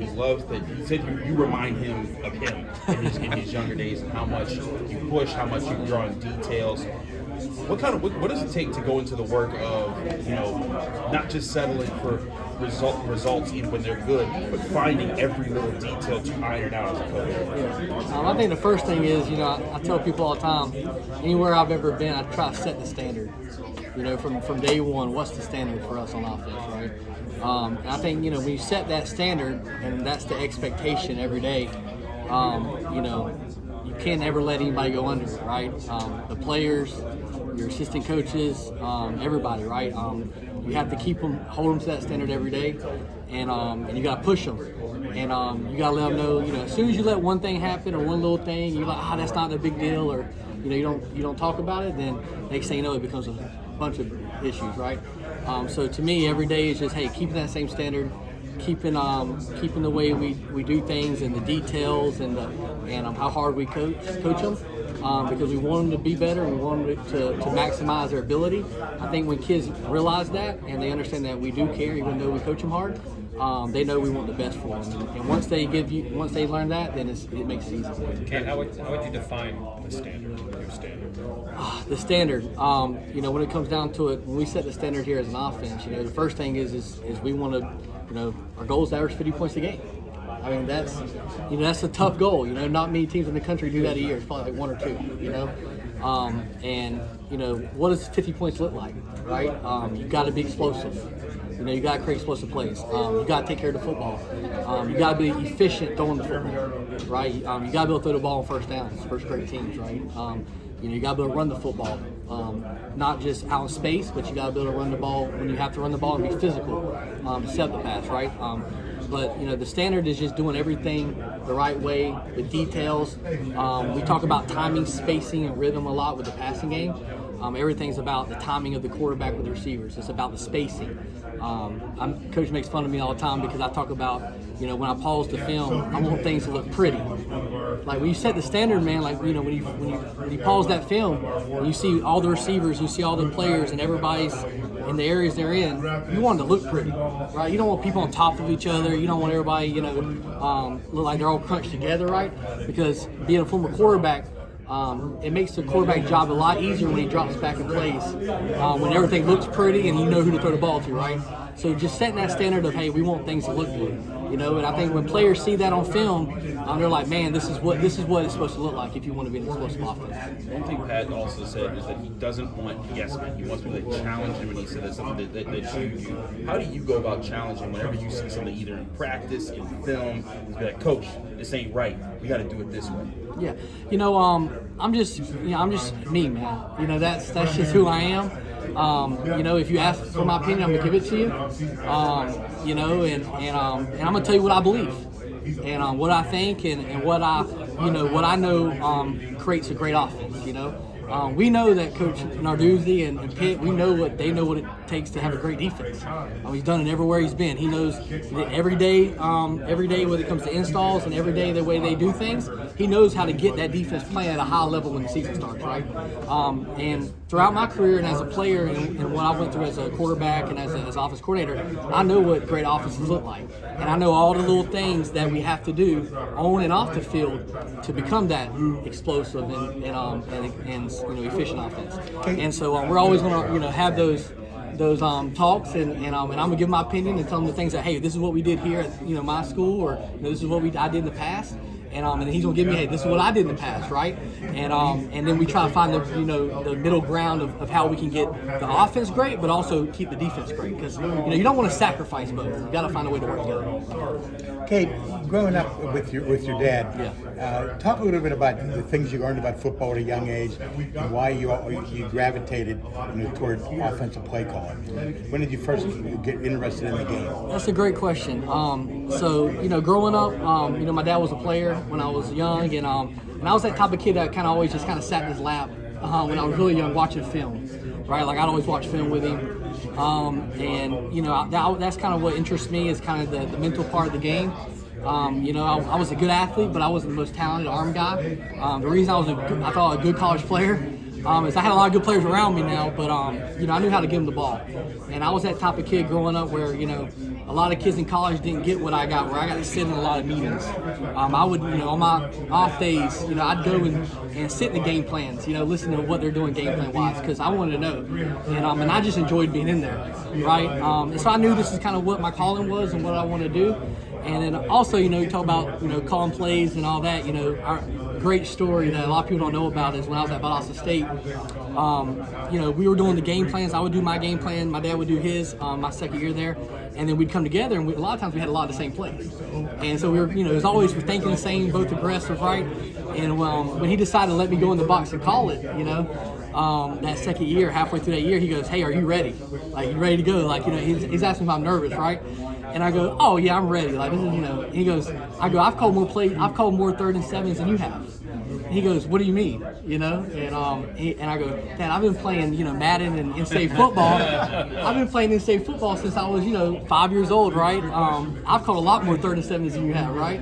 he loves that. He said you remind him of him in his younger days and how much you push, how much you draw in details. What does it take to go into the work of not just settling for results even when they're good, but finding every little detail to iron out as a coach? I think the first thing is, I tell people all the time, anywhere I've ever been, I try to set the standard. From day one, what's the standard for us on offense, right? And I think, when you set that standard, and that's the expectation every day, you can't ever let anybody go under it, right? The players, your assistant coaches, everybody, right? You have to hold them to that standard every day, and you got to push them, and you got to let them know, as soon as you let one thing happen or one little thing, you're like, that's not a big deal, or you don't talk about it, then next thing you know, it becomes a bunch of issues, right? So to me, every day is just, hey, keeping that same standard, keeping the way we do things and the details and how hard we coach them, because we want them to be better. We want them to maximize their ability. I think when kids realize that and they understand that we do care, even though we coach them hard, they know we want the best for them. And once they learn that, then it makes it easy. Okay, how would you define the standard? Your standard? The standard, when it comes down to it, when we set the standard here as an offense, the first thing is we want to, our goal is to average 50 points a game. I mean, that's a tough goal. Not many teams in the country do that a year. It's probably like one or two. What does 50 points look like, right? You got to be explosive. You got to create explosive plays. You got to take care of the football. You got to be efficient throwing the football, right? You got to be able to throw the ball on first downs, first grade teams, right? You got to be able to run the football, not just out in space, but you got to be able to run the ball when you have to run the ball and be physical to set the pass, right? But the standard is just doing everything the right way, the details. We talk about timing, spacing, and rhythm a lot with the passing game. Everything's about the timing of the quarterback with the receivers. It's about the spacing. Coach makes fun of me all the time because I talk about, when I pause the film, I want things to look pretty. Like when you set the standard, man, like when you pause that film, and you see all the receivers, you see all the players, and everybody's in the areas they're in. You want it to look pretty, right? You don't want people on top of each other. You don't want everybody, look like they're all crunched together, right? Because being a former quarterback, it makes the quarterback job a lot easier when he drops back in place, when everything looks pretty and you know who to throw the ball to, right? So just setting that standard of, hey, we want things to look good, and I think when players see that on film, they're like, man, this is what it's supposed to look like if you want to be an explosive offense. One thing Pat also said is that he doesn't want yes men. He wants people to challenge him, and he said that's something that you do. How do you go about challenging whenever you see something either in practice, in film, and be like, Coach, this ain't right. We got to do it this way. Yeah, I'm just me, man. That's just who I am. If you ask for my opinion, I'm gonna give it to you. And I'm gonna tell you what I believe, and what I think, and what I know creates a great offense. We know that Coach Narduzzi and Pitt, we know what it takes to have a great defense. He's done it everywhere he's been. He knows that every day when it comes to installs and every day the way they do things, he knows how to get that defense playing at a high level when the season starts, right? And throughout my career and as a player and what I went through as a quarterback and as offense coordinator, I know what great offenses look like. And I know all the little things that we have to do on and off the field to become that explosive and efficient offense. And so we're always going to have those talks, and I'm gonna give my opinion and tell them the things that, hey, this is what we did here at my school, or this is what I did in the past. And he's gonna give me, hey, this is what I did in the past, right? And then we try to find the middle ground of how we can get the offense great, but also keep the defense great, because you don't want to sacrifice both. You got to find a way to work together. Kate, growing up with your dad, talk a little bit about the things you learned about football at a young age and why you gravitated toward offensive play calling. When did you first get interested in the game? That's a great question. So growing up, my dad was a player when I was young, and I was that type of kid that kind of always just kind of sat in his lap when I was really young watching film, right? Like I'd always watch film with him, that's kind of what interests me, is kind of the mental part of the game. I was a good athlete, but I wasn't the most talented arm guy. The reason I thought a good college player is I had a lot of good players around me now, but you know, I knew how to give them the ball. And I was that type of kid growing up where, you know, a lot of kids in college didn't get what I got, where I got to sit in a lot of meetings. I would, you know, on my off days, you know, I'd go and sit in the game plans, you know, listen to what they're doing game plan wise, because I wanted to know. And I just enjoyed being in there, right? And so I knew this is kind of what my calling was and what I want to do. And then also, you know, you talk about, you know, calling plays and all that. You know, our great story that a lot of people don't know about is when I was at Valdosta State, you know, we were doing the game plans. I would do my game plan. My dad would do his my second year there. And then we'd come together, and a lot of times we had a lot of the same plays. And so we were, you know, it was always we're thinking the same, both aggressive, right? And when he decided to let me go in the box and call it, you know, that second year, halfway through that year, he goes, "Hey, are you ready? Like, you ready to go?" Like, you know, he's asking if I'm nervous, right? And I go, "Oh yeah, I'm ready." Like, this is, you know. And he goes, "I've called more plays, I've called more 3rd and 7s than you have." And he goes, "What do you mean?" You know, and I go, "Dad, I've been playing, you know, Madden and in-state football. I've been playing in-state football since I was, you know, 5 years old, right? I've called a lot more 3rd and 7s than you have, right?"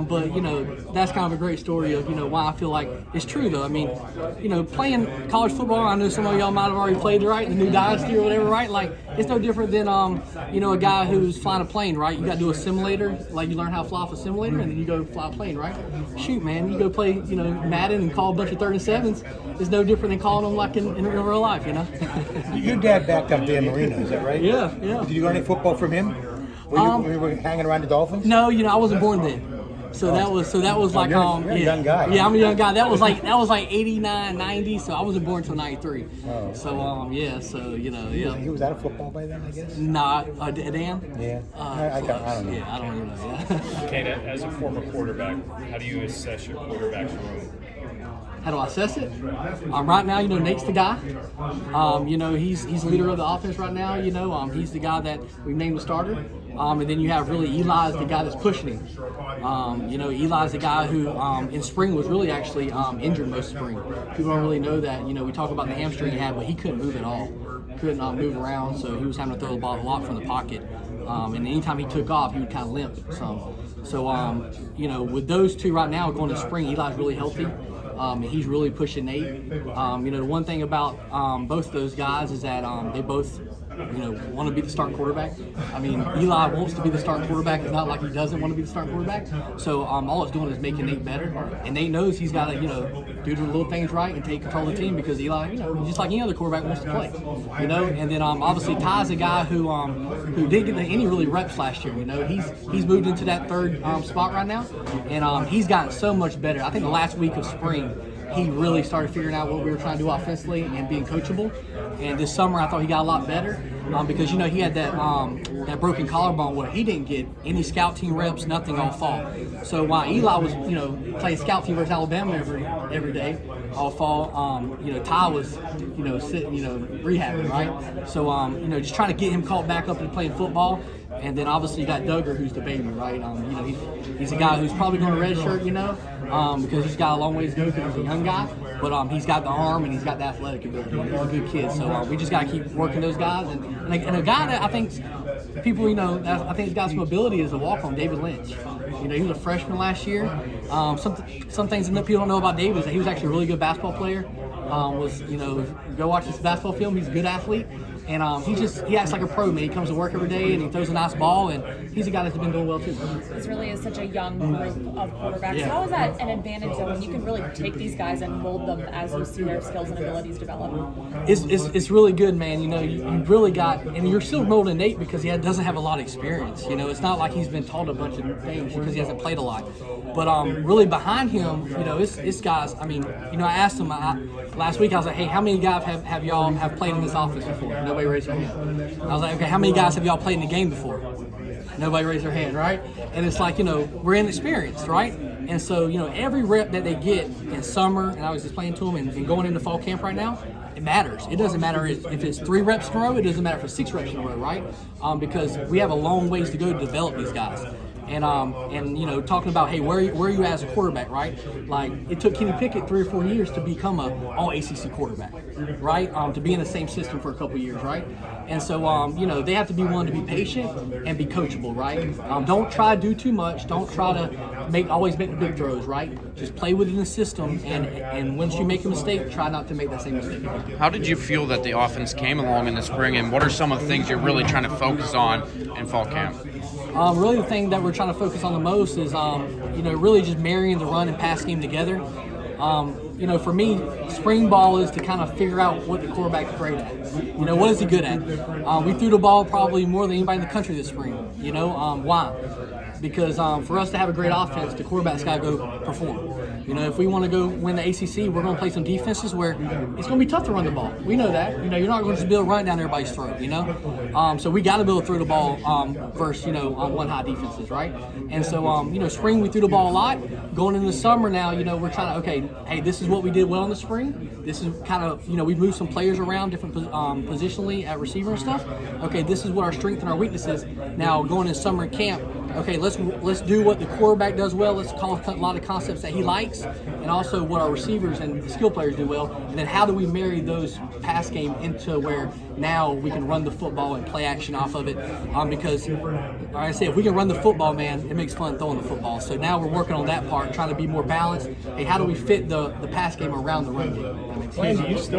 But, you know, that's kind of a great story of, you know, why I feel like it's true, though. I mean, you know, playing college football, I know some of y'all might have already played, right, the new dynasty or whatever, right? Like, it's no different than, you know, a guy who's flying a plane, right? You got to do a simulator, like you learn how to fly off a simulator, and then you go fly a plane, right? Shoot, man, you go play, you know, Madden and call a bunch of 3rd and 7s. It's no different than calling them like in real life, you know? Your dad backed up Dan Marino, is that right? Yeah. Did you learn any football from him? Were you hanging around the Dolphins? No, you know, I wasn't born then. So that was like you're a young guy. Yeah, I'm a young guy. That was like 89, 90. So I wasn't born until 93. Oh. So yeah. So you know, yeah. He was out of football by then, I guess. Nah, Dan. Yeah. I don't know. Yeah, I don't even know. Yeah. Kade, as a former quarterback, how do you assess your quarterback room? How do I assess it? Right now, you know, Nate's the guy. You know, he's the leader of the offense right now. You know, he's the guy that we named the starter. And then you have really Eli's the guy that's pushing him. You know, Eli's the guy who in spring was really actually injured most of spring. People don't really know that. You know, we talk about the hamstring he had, but he couldn't move at all. Couldn't move around, so he was having to throw the ball a lot from the pocket. And anytime he took off, he would kind of limp some. So, you know, with those two right now going to spring, Eli's really healthy. And he's really pushing Nate. You know, the one thing about both of those guys is that they both, you know, want to be the starting quarterback. I mean, Eli wants to be the starting quarterback. It's not like he doesn't want to be the starting quarterback. So all it's doing is making Nate better. And Nate knows he's got to, you know, do the little things right and take control of the team because Eli, you know, just like any other quarterback wants to play. You know, and then obviously Ty's a guy who didn't get any really reps last year. You know, he's moved into that 3rd spot right now, and he's gotten so much better. I think the last week of spring, he really started figuring out what we were trying to do offensively and being coachable. And this summer, I thought he got a lot better because, you know, he had that broken collarbone where he didn't get any scout team reps, nothing all fall. So while Eli was, you know, playing scout team versus Alabama every day all fall, you know, Ty was, you know, sitting, you know, rehabbing, right? So, you know, just trying to get him caught back up and playing football. And then obviously you got Duggar, who's the baby, right? You know, he's a guy who's probably going to redshirt, you know, because he's got a long ways to go because he's a young guy. But he's got the arm and he's got the athletic ability. He's a good kid. So we just got to keep working those guys. And a guy that I think people, you know, I think has got some ability is a walk-on, David Lynch. You know, he was a freshman last year. Some things that people don't know about David is that he was actually a really good basketball player. You know, go watch his basketball film. He's a good athlete. And he acts like a pro, man. He comes to work every day and he throws a nice ball, and he's a guy that's been doing well too. This really is such a young group of quarterbacks. Yeah. How is that an advantage though when you can really take these guys and mold them as you see their skills and abilities develop? It's really good, man. You know, you really got, and you're still molding Nate because he doesn't have a lot of experience. You know, it's not like he's been taught a bunch of things because he hasn't played a lot. But really behind him, you know, it's guys. I mean, you know, I asked him last week. I was like, hey, how many guys have y'all played in this offense before? Nobody raised their hand. I was like, okay, how many guys have y'all played in the game before? Nobody raised their hand, right? And it's like, you know, we're inexperienced, right? And so, you know, every rep that they get in summer, and I was explaining to them, and going into fall camp right now, it matters. It doesn't matter if it's 3 reps in a row. It doesn't matter if it's 6 reps in a row, right? Because we have a long ways to go to develop these guys. And you know, talking about, hey, where are you as a quarterback, right? Like, it took Kenny Pickett 3 or 4 years to become a all ACC quarterback, right? To be in the same system for a couple years, right? And so, they have to be willing to be patient and be coachable, right? Don't try to do too much. Don't try to always make the big throws, right? Just play within the system, and once you make a mistake, try not to make that same mistake. How did you feel that the offense came along in the spring, and what are some of the things you're really trying to focus on in fall camp? Really, the thing that we're trying to focus on the most is, really just marrying the run and pass game together. For me, spring ball is to kind of figure out what the quarterback is great at. What is he good at? We threw the ball probably more than anybody in the country this spring. Why? Because for us to have a great offense, the quarterback's got to go perform. If we want to go win the ACC, we're going to play some defenses where it's going to be tough to run the ball. We know that. You're not going to just be able to run it down everybody's throat. So we got to be able to throw the ball versus on one high defenses, right? And so spring we threw the ball a lot. Going into the summer now, we're trying to hey, this is what we did well in the spring. This is kind of we've moved some players around different positionally at receiver and stuff. Okay, this is what our strength and our weakness is. Now going into summer camp. Okay, let's do what the quarterback does well. Let's call a lot of concepts that he likes, and also what our receivers and skill players do well. And then how do we marry those pass game into where now we can run the football and play action off of it? Because, like I said, if we can run the football, man, it makes fun throwing the football. So now we're working on that part, trying to be more balanced. Hey, how do we fit the pass game around the run game? That makes sense.